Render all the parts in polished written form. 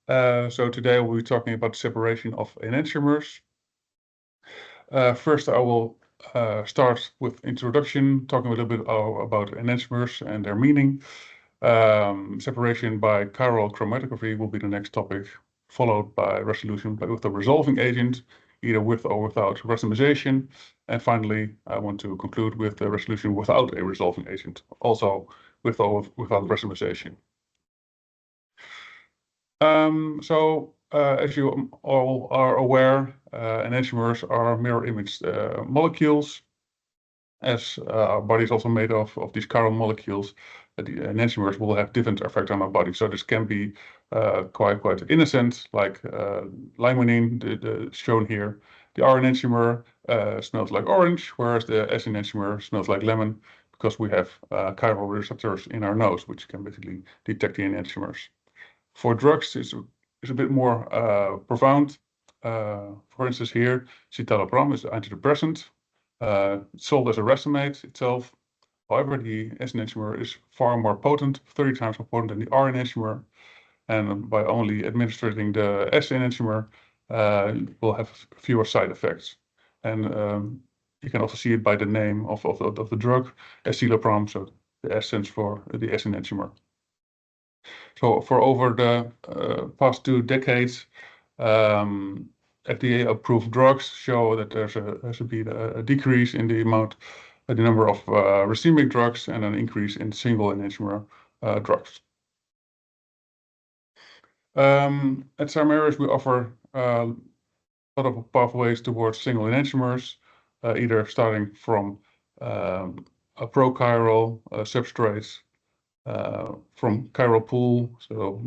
So today we'll be talking about the separation of enantiomers. First, I will start with introduction, talking a little bit about enantiomers and their meaning. Separation by chiral chromatography will be the next topic, followed by resolution with a resolving agent, either with or without racemization. And finally, I want to conclude with the resolution without a resolving agent, also with or without racemization. As you all are aware, enantiomers are mirror image molecules. As our body is also made of these chiral molecules, the enantiomers will have different effect on our body. So this can be quite innocent, like limonene, shown here. The R enantiomer smells like orange, whereas the S enantiomer smells like lemon, because we have chiral receptors in our nose, which can basically detect the enantiomers. For drugs, it's a bit more profound. For instance, here, citalopram is an antidepressant. It's sold as a racemate itself. However, the S enantiomer is far more potent, 30 times more potent than the R enantiomer. And by only administering the S enantiomer, we'll have fewer side effects. And you can also see it by the name of the drug, escitalopram, so the S stands for the S enantiomer. So for over the past 2 decades, FDA-approved drugs show that there should be a decrease in the number of racemic drugs and an increase in single enantiomer drugs. At Racemic, we offer a lot of pathways towards single enantiomers, either starting from a prochiral substrates, from chiral pool, so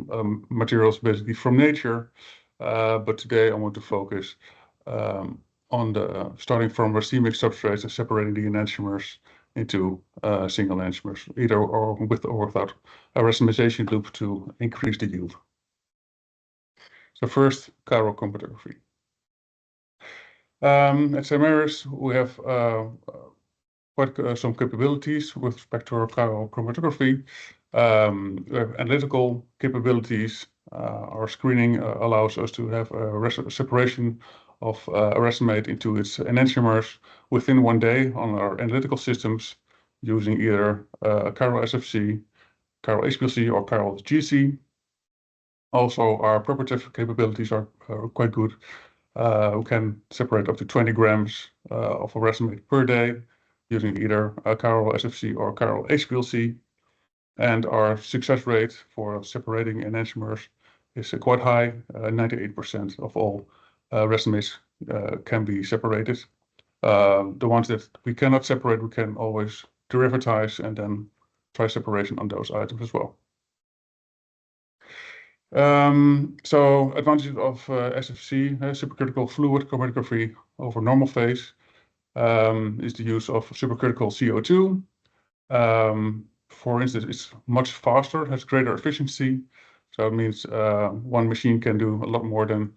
materials basically from nature. But today I want to focus on starting from racemic substrates and separating the enantiomers into single enantiomers, either or with or without a racemization loop to increase the yield. So first, chiral chromatography. At Racemic, we have quite some capabilities with respect to our chiral chromatography. We have analytical capabilities. Our screening allows us to have a separation of a racemate into its enantiomers within 1 day on our analytical systems using either chiral SFC, chiral HPLC, or chiral GC. Also, our preparative capabilities are quite good. We can separate up to 20 grams of a racemate per day using either a chiral SFC or chiral HPLC. And our success rate for separating enantiomers is quite high. 98% of all racemates can be separated. The ones that we cannot separate, we can always derivatize and then try separation on those items as well. So advantages of SFC, supercritical fluid chromatography over normal phase, is the use of supercritical CO2. For instance, it's much faster, has greater efficiency. So it means one machine can do a lot more than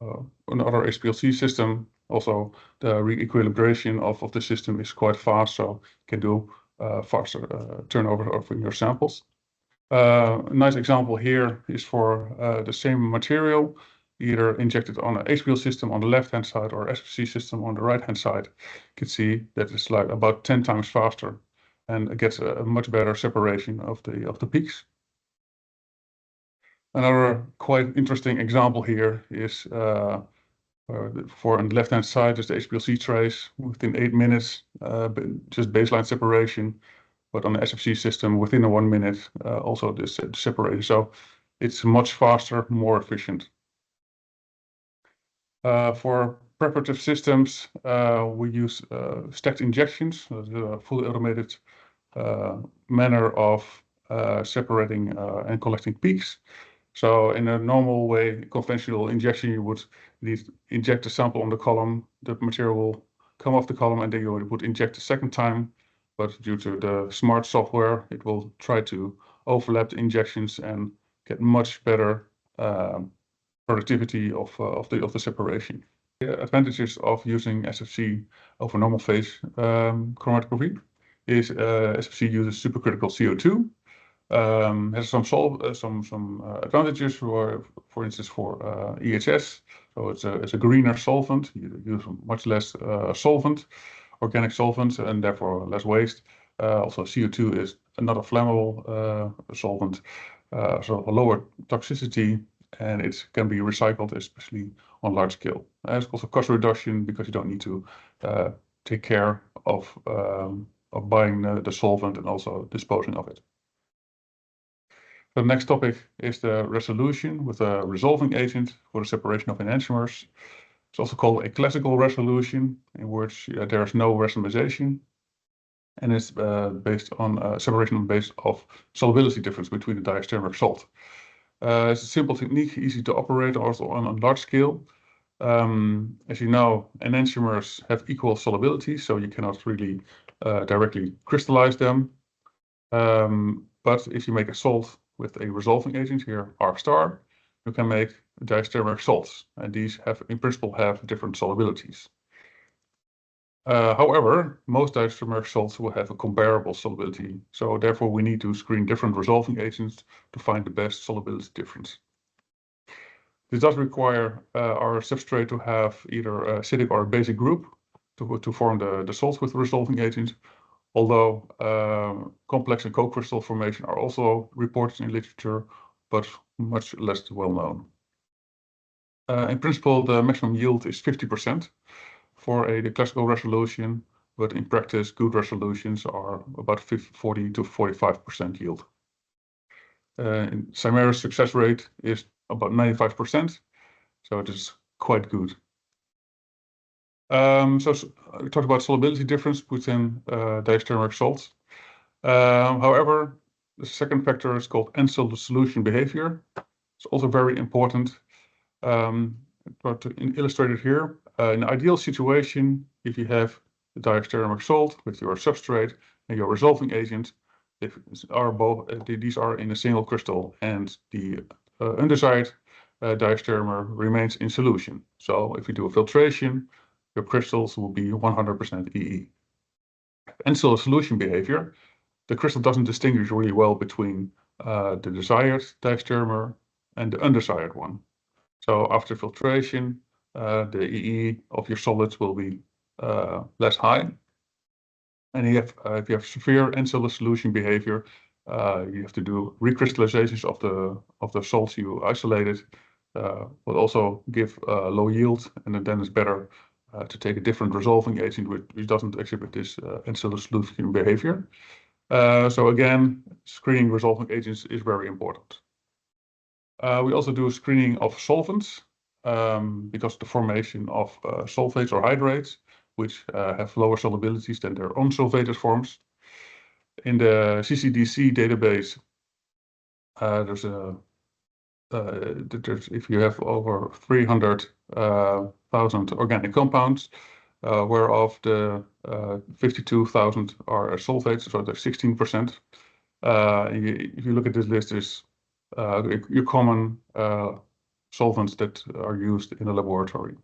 another HPLC system. Also, the re-equilibration of the system is quite fast, so can do faster turnover of your samples. A nice example here is for the same material, either injected on an HPL system on the left-hand side or SFC system on the right-hand side. You can see that it's like about 10 times faster and it gets a much better separation of the peaks. Another quite interesting example here is for on the left-hand side is the HPLC trace within 8 minutes, just baseline separation. But on the SFC system, within 1 minute, also this separation. So it's much faster, more efficient. For preparative systems, we use stacked injections, a fully automated manner of separating and collecting peaks. So in a normal way, conventional injection, you would inject a sample on the column, the material will come off the column, and then you would inject a second time. But due to the smart software, it will try to overlap the injections and get much better productivity of the separation. The advantages of using SFC over normal phase chromatography is SFC uses supercritical CO2. Has some advantages for instance, for EHS. So it's a greener solvent. You use much less solvent, organic solvents, and therefore less waste. Also, CO2 is not a flammable solvent, so a lower toxicity, and it can be recycled, especially on large scale. There's also cost reduction because you don't need to take care of buying the solvent and also disposing of it. The next topic is the resolution with a resolving agent for the separation of enantiomers. It's also called a classical resolution, in which there is no racemization, and it's based on separation based of solubility difference between the diastereomeric salt. It's a simple technique, easy to operate also on a large scale. As you know, enantiomers have equal solubility, so you cannot really directly crystallize them. But if you make a salt with a resolving agent, here R star, you can make diastereomeric salts, and these in principle have different solubilities. However, most diastereomeric salts will have a comparable solubility, so therefore we need to screen different resolving agents to find the best solubility difference. This does require our substrate to have either an acidic or a basic group to form the salts with the resolving agent, although complex and co-crystal formation are also reported in literature, but much less well known. In principle, the maximum yield is 50% for the classical resolution, but in practice, good resolutions are about 40 to 45% yield. Chimera's success rate is about 95%, so it is quite good. So we talked about solubility difference within diastereomeric salts. However, the second factor is called end-cell solution behavior. It's also very important. But illustrated here, in an ideal situation, if you have the diastereomeric salt with your substrate and your resolving agent, these are in a single crystal, and the undesired diastereomer remains in solution. So if you do a filtration, your crystals will be 100% EE. End-cell solution behavior, the crystal doesn't distinguish really well between the desired diastereomer and the undesired one. So after filtration, the EE of your solids will be less high. And if you have severe end-cell solution behavior, you have to do recrystallizations of the salts you isolated. Will also give low yield, and then it's better to take a different resolving agent which doesn't exhibit this end-cell solution behavior. So again, screening resolving agents is very important. We also do screening of solvents because the formation of sulfates or hydrates, which have lower solubilities than their unsulfated forms. In the CCDC database, if you have over 300,000 organic compounds, whereof the 52,000 are sulfates, so that's 16%. If you look at this list, there's your common solvents that are used in a laboratory.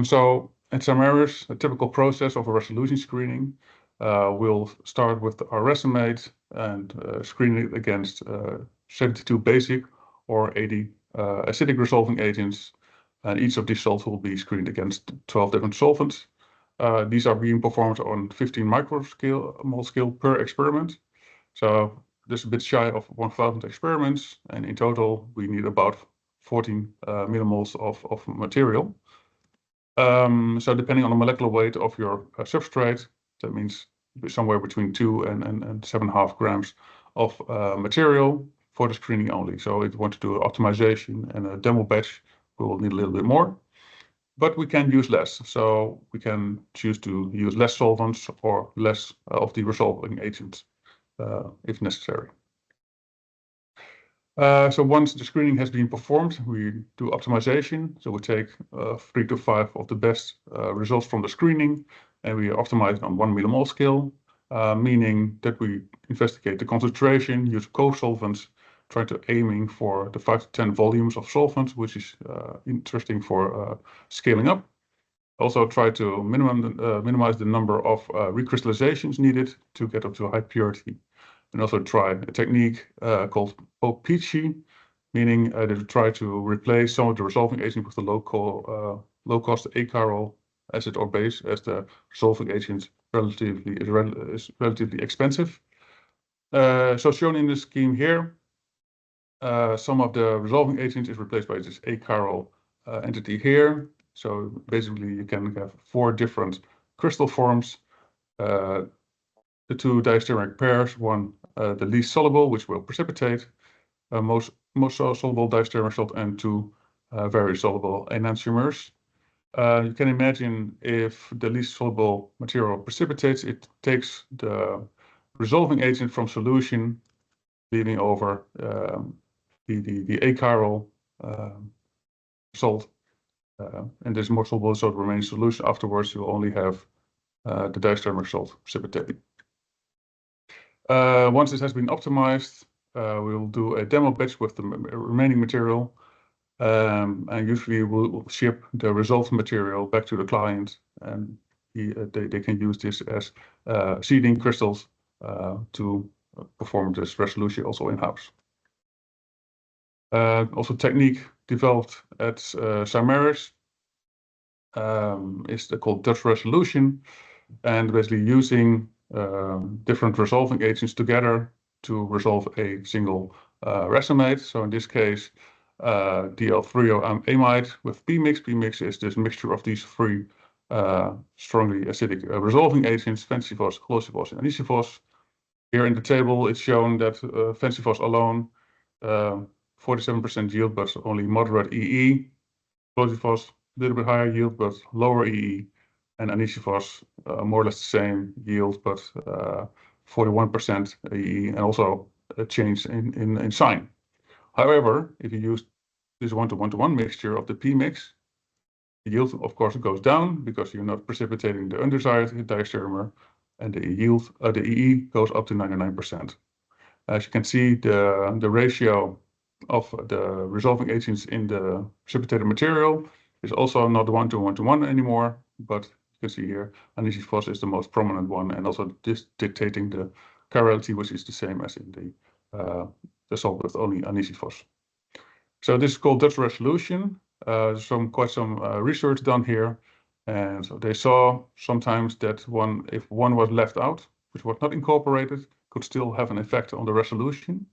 So at Chimera's, a typical process of a resolution screening, we'll start with our Racemic and screen it against 72 basic or 80 acidic resolving agents, and each of these salts will be screened against 12 different solvents. These are being performed on 15 micromole scale per experiment. So this is a bit shy of 1,000 experiments, and in total we need about 14 millimoles of material. So depending on the molecular weight of your substrate, that means somewhere between 2 and 7.5 grams of material for the screening only. So if you want to do optimization and a demo batch, we will need a little bit more. But we can use less, so we can choose to use less solvents or less of the resolving agents if necessary. So once the screening has been performed, we do optimization. So we take 3 to 5 of the best results from the screening, and we optimize it on 1 millimole scale, meaning that we investigate the concentration, use co-solvents, try to aiming for the 5 to 10 volumes of solvents, which is interesting for scaling up. Also try to minimize the number of recrystallizations needed to get up to high purity. And also try a technique called OPG, meaning to try to replace some of the resolving agent with the low-cost achiral acid or base, as the resolving agent is relatively expensive. So shown in the scheme here, some of the resolving agents is replaced by this achiral entity here. So basically, you can have 4 different crystal forms. The 2 diastereomeric pairs, one the least soluble, which will precipitate, most soluble diastereomeric salt, and 2 very soluble enantiomers. You can imagine if the least soluble material precipitates, it takes the resolving agent from solution, leaving over the achiral salt, and this more soluble salt remains solution. Afterwards, you only have the diastereomeric salt precipitating. Once this has been optimized, we'll do a demo batch with the remaining material, and usually we'll ship the resulting material back to the client, and they can use this as seeding crystals to perform this resolution also in-house. Also, technique developed at Samaris is called Dutch resolution, and basically using different resolving agents together to resolve a single racemate. So in this case, DL3O-amide with P-mix. P-mix is this mixture of these 3 strongly acidic resolving agents, Fencifos, Chlorifos, and Anisifos. Here in the table, it's shown that Fencifos alone, 47% yield, but only moderate EE. Chlorifos, a little bit higher yield, but lower EE. And Anisifos, more or less the same yield, but 41% EE, and also a change in sign. However, if you use this 1-to-1-to-1 mixture of the P-mix, the yield, of course, goes down because you're not precipitating the undesired diastereomer, and the yield, the EE, goes up to 99%. As you can see, the ratio of the resolving agents in the precipitated material is also not 1-to-1-to-1 anymore, but you can see here, Anisifos is the most prominent one, and also this dictating the chirality, which is the same as in the salt with only Anisifos. So this is called Dutch resolution. Quite some research done here, and so they saw sometimes that if one was left out, which was not incorporated, could still have an effect on the resolution.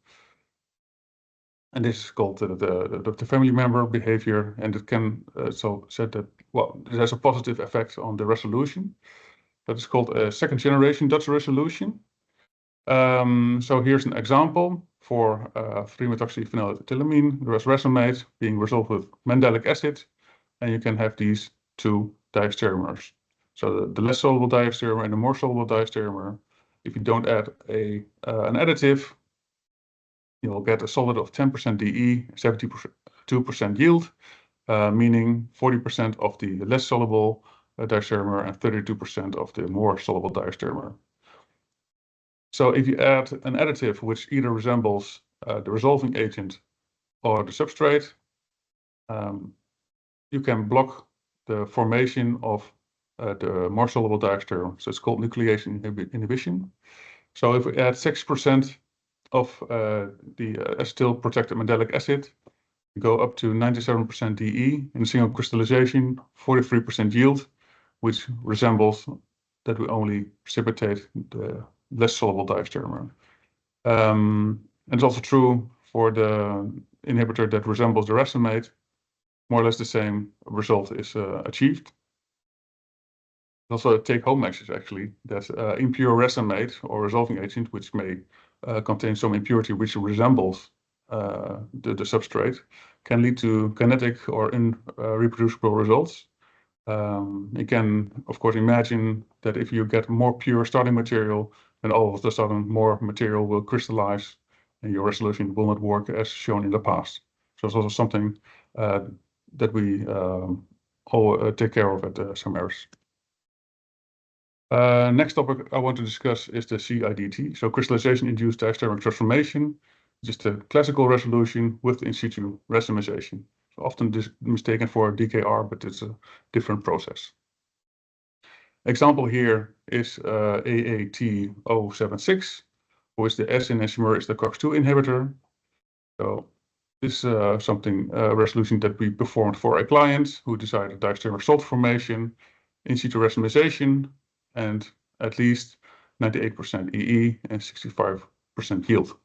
And this is called the family member behavior, and it can said that, well, it has a positive effect on the resolution. That is called a second generation Dutch resolution. So here's an example for 3-methoxyphenylethylamine, the racemate, being resolved with mandelic acid, and you can have these 2 diastereomers. So the less soluble diastereomer and the more soluble diastereomer. If you don't add an additive, you'll get a solid of 10% DE, 72% yield, meaning 40% of the less soluble diastereomer and 32% of the more soluble diastereomer. So if you add an additive which either resembles the resolving agent or the substrate, you can block the formation of the more soluble diastereomer. So it's called nucleation inhibition. So if we add 6% of the acetyl protected mandelic acid, we go up to 97% DE in a single crystallization, 43% yield, which resembles that we only precipitate the less soluble diastereomer. And it's also true for the inhibitor that resembles the racemate. More or less the same result is achieved. Also, a take-home message actually that impure racemate or resolving agent, which may contain some impurity which resembles the substrate, can lead to kinetic or unreproducible results. You can, of course, imagine that if you get more pure starting material, then all of a sudden more material will crystallize and your resolution will not work as shown in the past. So it's also something that we all take care of at Samaris. Next topic I want to discuss is the CIDT, so crystallization-induced diastereomer transformation, just a classical resolution with in situ racemization. So often this is mistaken for DKR, but it's a different process. Example here is AAT076, who is the S enantiomer, is the COX-2 inhibitor. So this is something resolution that we performed for a client who desired diastereomer salt formation, in situ racemization, and at least 98% EE and 65% yield.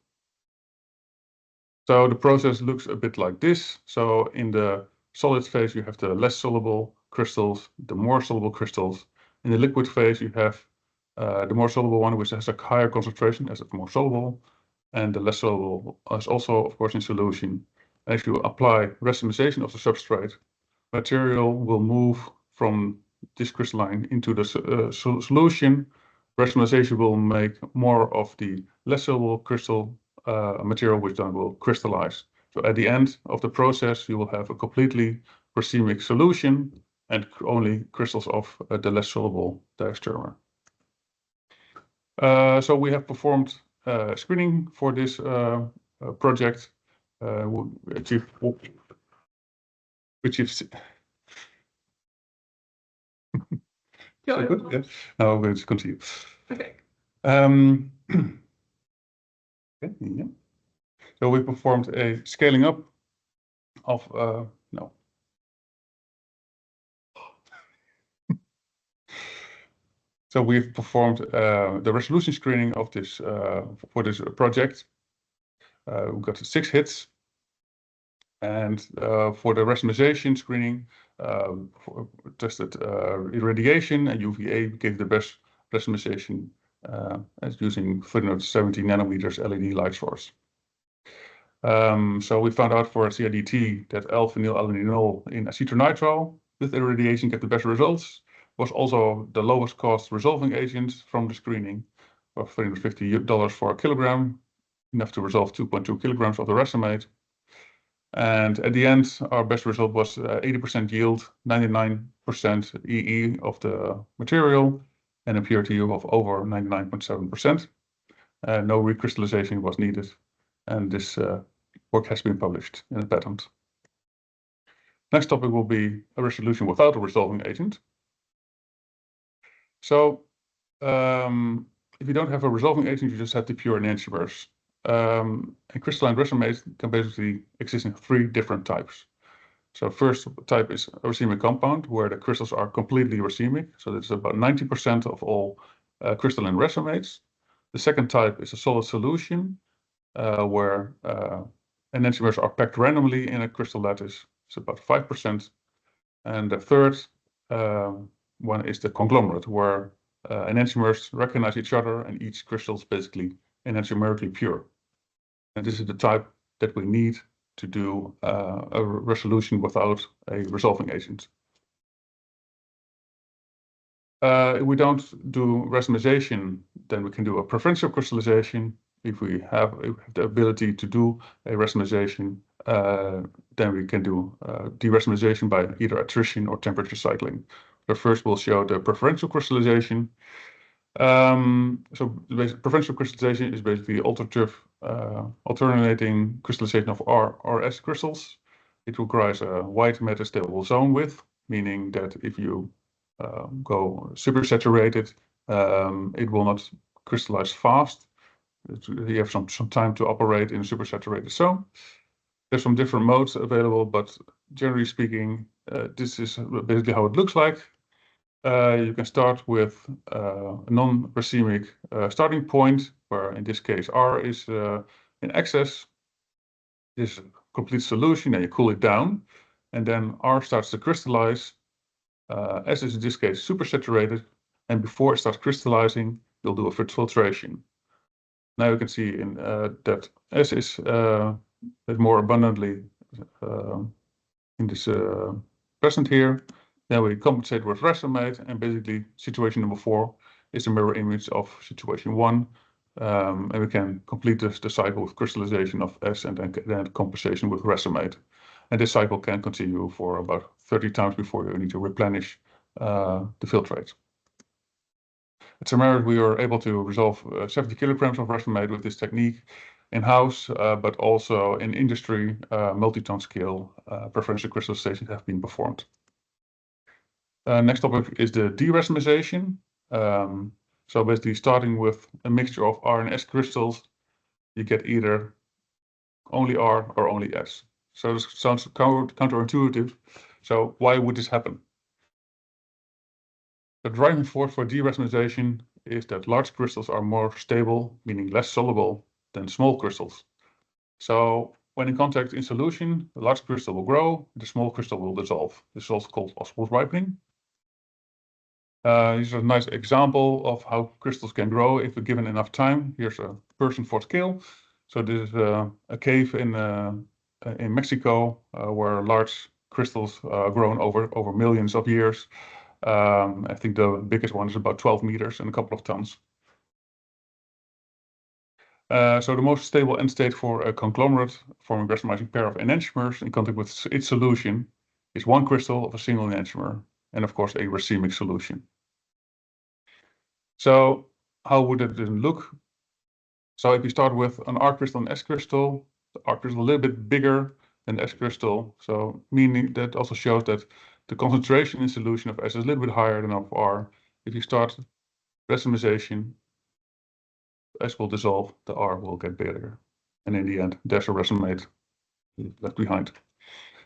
So the process looks a bit like this. So in the solid phase, you have the less soluble crystals, the more soluble crystals. In the liquid phase, you have the more soluble one, which has a higher concentration as it's more soluble, and the less soluble is also, of course, in solution. And if you apply racemization of the substrate, material will move from this crystalline into the solution. Racemization will make more of the less soluble crystal material, which then will crystallize. So at the end of the process, you will have a completely racemic solution and only crystals of the less soluble diastereomer. So we have performed screening for this project, which is yeah, good. Yeah. Now we're going to continue. Okay. Okay, yeah. So we performed a scaling up of no. So we've performed the resolution screening of this for this project. We got 6 hits, and for the racemization screening, tested irradiation, and UVA gave the best racemization as using 370 nanometers LED light source. So we found out for CIDT that L-phenylalanine in acetronitrile with irradiation gave the best results. Was also the lowest cost resolving agent from the screening, of $350 for a kilogram, enough to resolve 2.2 kilograms of the racemate. And at the end, our best result was 80% yield, 99% EE of the material, and a purity of over 99.7%. No recrystallization was needed, and this work has been published in a patent. Next topic will be a resolution without a resolving agent. So if you don't have a resolving agent, you just have the pure enantiomers. And crystalline racemate can basically exist in 3 different types. So first type is a racemic compound, where the crystals are completely racemic. So that's about 90% of all crystalline racemates. The second type is a solid solution, where enantiomers are packed randomly in a crystal lattice. It's about 5%. And the third one is the conglomerate, where enantiomers recognize each other and each crystal is basically enantiomerically pure. And this is the type that we need to do a resolution without a resolving agent. If we don't do racemization, then we can do a preferential crystallization. If we have the ability to do a racemization, then we can do deracemization by either attrition or temperature cycling. So first we'll show the preferential crystallization. So preferential crystallization is basically alternating crystallization of RS crystals. It requires a wide metastable zone width, meaning that if you go supersaturated, it will not crystallize fast. You have some time to operate in a supersaturated zone. There's some different modes available, but generally speaking, this is basically how it looks like. You can start with a non-racemic starting point, where in this case R is in excess. This is a complete solution, and you cool it down, and then R starts to crystallize. S is in this case supersaturated, and before it starts crystallizing, you'll do a filtration. Now you can see in that S is more abundantly in this present here. Then we compensate with racemate, and basically situation number 4 is the mirror image of situation 1. And we can complete the cycle with crystallization of S and then compensation with racemate. And this cycle can continue for about 30 times before you need to replenish the filtrate. At Samarit, we are able to resolve 70 kilograms of racemate with this technique in-house, but also in industry, multi-ton scale preferential crystallization have been performed. Next topic is the de-racemization. So basically starting with a mixture of R and S crystals, you get either only R or only S. So this sounds counterintuitive. So why would this happen? The driving force for de-racemization is that large crystals are more stable, meaning less soluble than small crystals. So when in contact in solution, the large crystal will grow, the small crystal will dissolve. This is also called osmotic ripening. Here's a nice example of how crystals can grow if we're given enough time. Here's a person for scale. So this is a cave in Mexico where large crystals grown over millions of years. I think the biggest one is about 12 meters and a couple of tons. So the most stable end state for a conglomerate forming a racemizing pair of enantiomers in contact with its solution is one crystal of a single enantiomer, and of course a racemic solution. So how would it then look? So if you start with an R crystal and S crystal, the R crystal is a little bit bigger than the S crystal. So meaning that also shows that the concentration in solution of S is a little bit higher than of R. If you start racemization, S will dissolve, the R will get bigger. And in the end, there's a racemate left behind.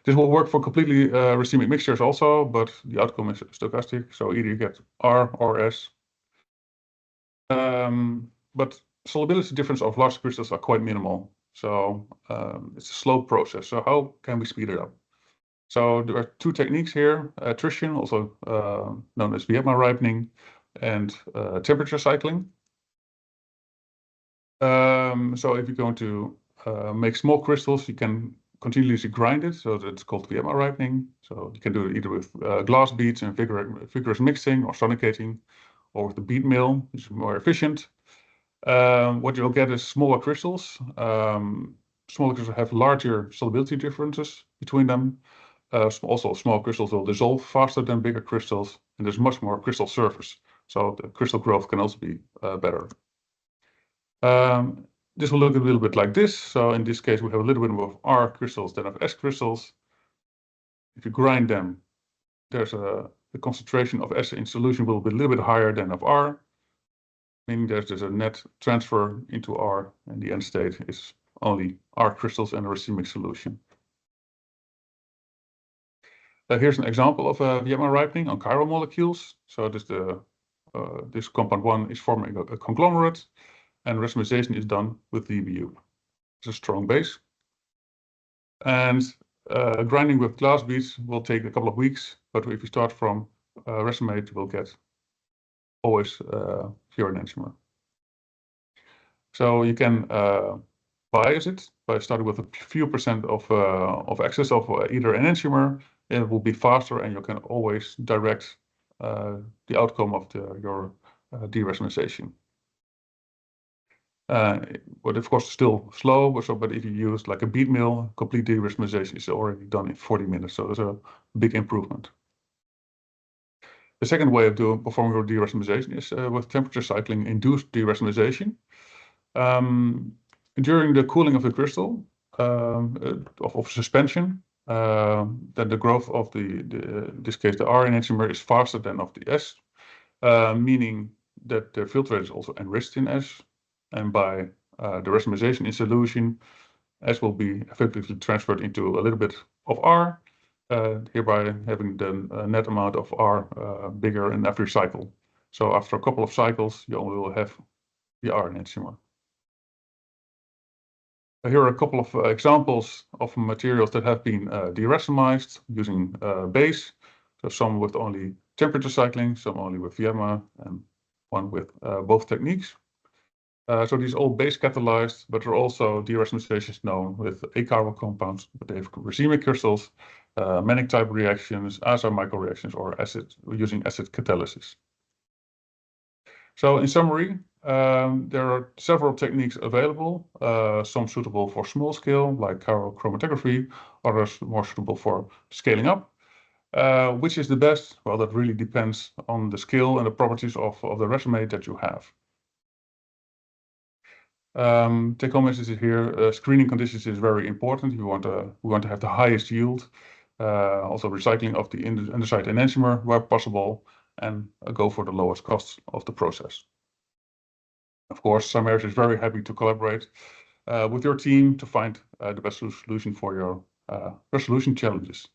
This will work for completely racemic mixtures also, but the outcome is stochastic. So either you get R or S. But solubility difference of large crystals are quite minimal. So it's a slow process. So how can we speed it up? So there are two techniques here, attrition, also known as Vietnam ripening, and temperature cycling. So if you're going to make small crystals, you can continuously grind it. So that's called Vietnam ripening. So you can do it either with glass beads and vigorous mixing or sonicating, or with the bead mill, which is more efficient. What you'll get is smaller crystals. Smaller crystals have larger solubility differences between them. Also, small crystals will dissolve faster than bigger crystals, and there's much more crystal surface. So the crystal growth can also be better. This will look a little bit like this. So in this case, we have a little bit more of R crystals than of S crystals. If you grind them, the concentration of S in solution will be a little bit higher than of R, meaning there's a net transfer into R, and the end state is only R crystals and a racemic solution. Here's an example of Vietnam ripening on chiral molecules. So this compound 1 is forming a conglomerate, and racemization is done with VBU. It's a strong base. And grinding with glass beads will take a couple of weeks, but if you start from racemate, you will get always pure enantiomer. So you can bias it by starting with a few percent of excess of either enantiomer. It will be faster, and you can always direct the outcome of your de-racemization. But of course, still slow. But if you use like a bead mill, complete de-racemization is already done in 40 minutes. So there's a big improvement. The second way of performing your de-racemization is with temperature cycling induced de-racemization. During the cooling of the crystal of suspension, then the growth of in this case, the R enantiomer is faster than of the S, meaning that the filtrate is also enriched in S, and by the racemization in solution, S will be effectively transferred into a little bit of R, hereby having the net amount of R bigger in every cycle. So after a couple of cycles, you only will have the R enantiomer. Here are a couple of examples of materials that have been de-racemized using base. So some with only temperature cycling, some only with Vietnam, and one with both techniques. So these are all base catalyzed, but there are also de-racemizations known with achiral compounds, but they have racemic crystals, manic type reactions, acyl microreactions, or using acid catalysis. So in summary, there are several techniques available, some suitable for small scale, like chiral chromatography, others more suitable for scaling up. Which is the best? Well, that really depends on the skill and the properties of the racemate that you have. Take home message here, screening conditions is very important. We want to have the highest yield. also recycling of the andesite enantiomer where possible, and go for the lowest cost of the process. Of course, Cymerus is very happy to collaborate with your team to find the best solution for your resolution challenges.